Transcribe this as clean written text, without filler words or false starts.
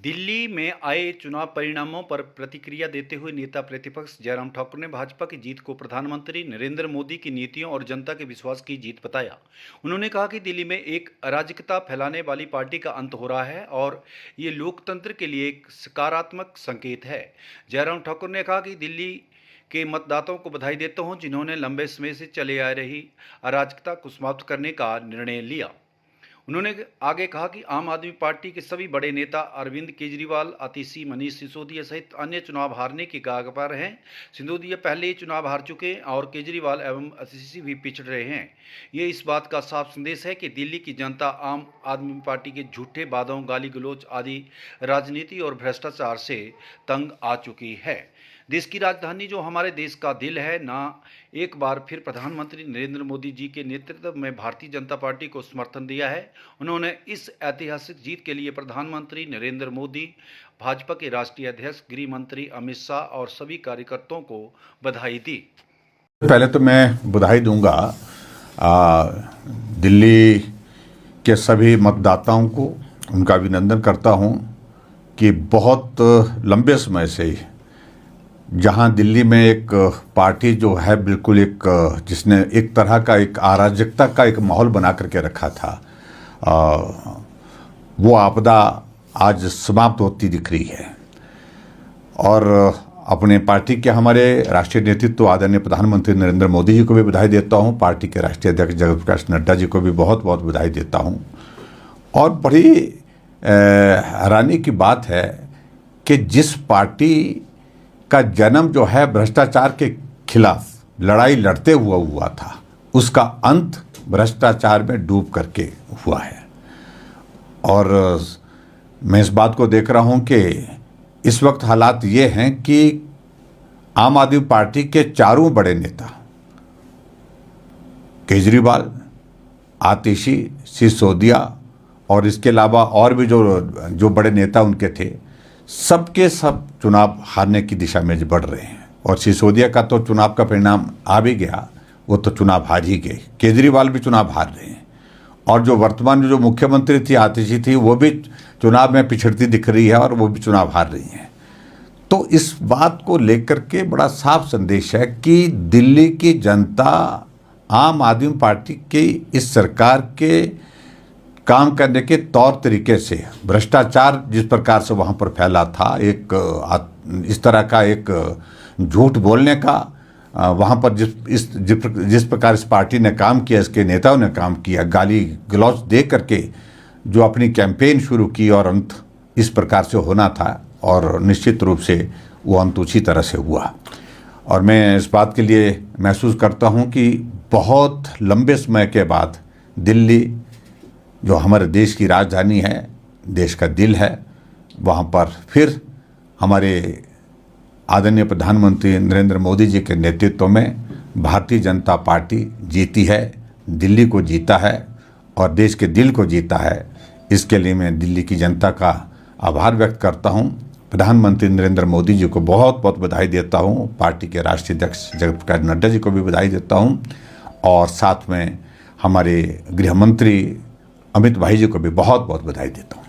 दिल्ली में आए चुनाव परिणामों पर प्रतिक्रिया देते हुए नेता प्रतिपक्ष जयराम ठाकुर ने भाजपा की जीत को प्रधानमंत्री नरेंद्र मोदी की नीतियों और जनता के विश्वास की जीत बताया। उन्होंने कहा कि दिल्ली में एक अराजकता फैलाने वाली पार्टी का अंत हो रहा है और ये लोकतंत्र के लिए एक सकारात्मक संकेत है। जयराम ठाकुर ने कहा कि दिल्ली के मतदाताओं को बधाई देता हूं, जिन्होंने लंबे समय से चले आ रही अराजकता को समाप्त करने का निर्णय लिया। उन्होंने आगे कहा कि आम आदमी पार्टी के सभी बड़े नेता अरविंद केजरीवाल, आतिशी, मनीष सिसोदिया सहित अन्य चुनाव हारने की कगार पर हैं। सिसोदिया पहले ही चुनाव हार चुके हैं और केजरीवाल एवं आतिशी भी पिछड़ रहे हैं। ये इस बात का साफ संदेश है कि दिल्ली की जनता आम आदमी पार्टी के झूठे वादों, गाली गलौज आदि राजनीति और भ्रष्टाचार से तंग आ चुकी है। देश की राजधानी जो हमारे देश का दिल है, ना एक बार फिर प्रधानमंत्री नरेंद्र मोदी जी के नेतृत्व में भारतीय जनता पार्टी को समर्थन दिया है। उन्होंने इस ऐतिहासिक जीत के लिए प्रधानमंत्री नरेंद्र मोदी, भाजपा के राष्ट्रीय अध्यक्ष गृह मंत्री अमित शाह और सभी कार्यकर्ताओं को बधाई दी। पहले तो मैं बधाई दूंगा दिल्ली के सभी मतदाताओं को, उनका अभिनंदन करता हूं कि बहुत लंबे समय से जहां दिल्ली में एक पार्टी जो है बिल्कुल एक जिसने एक तरह का एक अराजकता का एक माहौल बना करके रखा था, वो आपदा आज समाप्त होती दिख रही है। और अपने पार्टी के हमारे राष्ट्रीय नेतृत्व आदरणीय प्रधानमंत्री नरेंद्र मोदी जी को भी बधाई देता हूं, पार्टी के राष्ट्रीय अध्यक्ष जगत प्रकाश नड्डा जी को भी बहुत बहुत बधाई देता हूं। और बड़ी हैरानी की बात है कि जिस पार्टी का जन्म जो है भ्रष्टाचार के खिलाफ लड़ाई लड़ते हुआ था, उसका अंत भ्रष्टाचार में डूब करके हुआ है। और मैं इस बात को देख रहा हूं कि इस वक्त हालात ये हैं कि आम आदमी पार्टी के चारों बड़े नेता केजरीवाल, आतिशी, सिसोदिया और इसके अलावा और भी जो बड़े नेता उनके थे, सबके सब चुनाव हारने की दिशा में बढ़ रहे हैं। और सिसोदिया का तो चुनाव का परिणाम आ भी गया, वो तो चुनाव हार ही गए। केजरीवाल भी चुनाव हार रहे हैं और जो वर्तमान जो मुख्यमंत्री थी आतिशी थी, वो भी चुनाव में पिछड़ती दिख रही है और वो भी चुनाव हार रही हैं। तो इस बात को लेकर के बड़ा साफ संदेश है कि दिल्ली की जनता आम आदमी पार्टी की इस सरकार के काम करने के तौर तरीके से, भ्रष्टाचार जिस प्रकार से वहाँ पर फैला था, एक इस तरह का एक झूठ बोलने का वहाँ पर जिस प्रकार इस पार्टी ने काम किया, इसके नेताओं ने काम किया, गाली गलौज दे करके जो अपनी कैंपेन शुरू की और अंत इस प्रकार से होना था, और निश्चित रूप से वो अंत उसी तरह से हुआ। और मैं इस बात के लिए महसूस करता हूँ कि बहुत लंबे समय के बाद दिल्ली जो हमारे देश की राजधानी है, देश का दिल है, वहाँ पर फिर हमारे आदरणीय प्रधानमंत्री नरेंद्र मोदी जी के नेतृत्व में भारतीय जनता पार्टी जीती है, दिल्ली को जीता है और देश के दिल को जीता है। इसके लिए मैं दिल्ली की जनता का आभार व्यक्त करता हूँ। प्रधानमंत्री नरेंद्र मोदी जी को बहुत बहुत बधाई देता हूँ, पार्टी के राष्ट्रीय अध्यक्ष जगत प्रकाश नड्डा जी को भी बधाई देता हूँ और साथ में हमारे गृह मंत्री अमित भाई जी को भी बहुत बहुत बधाई देता हूँ।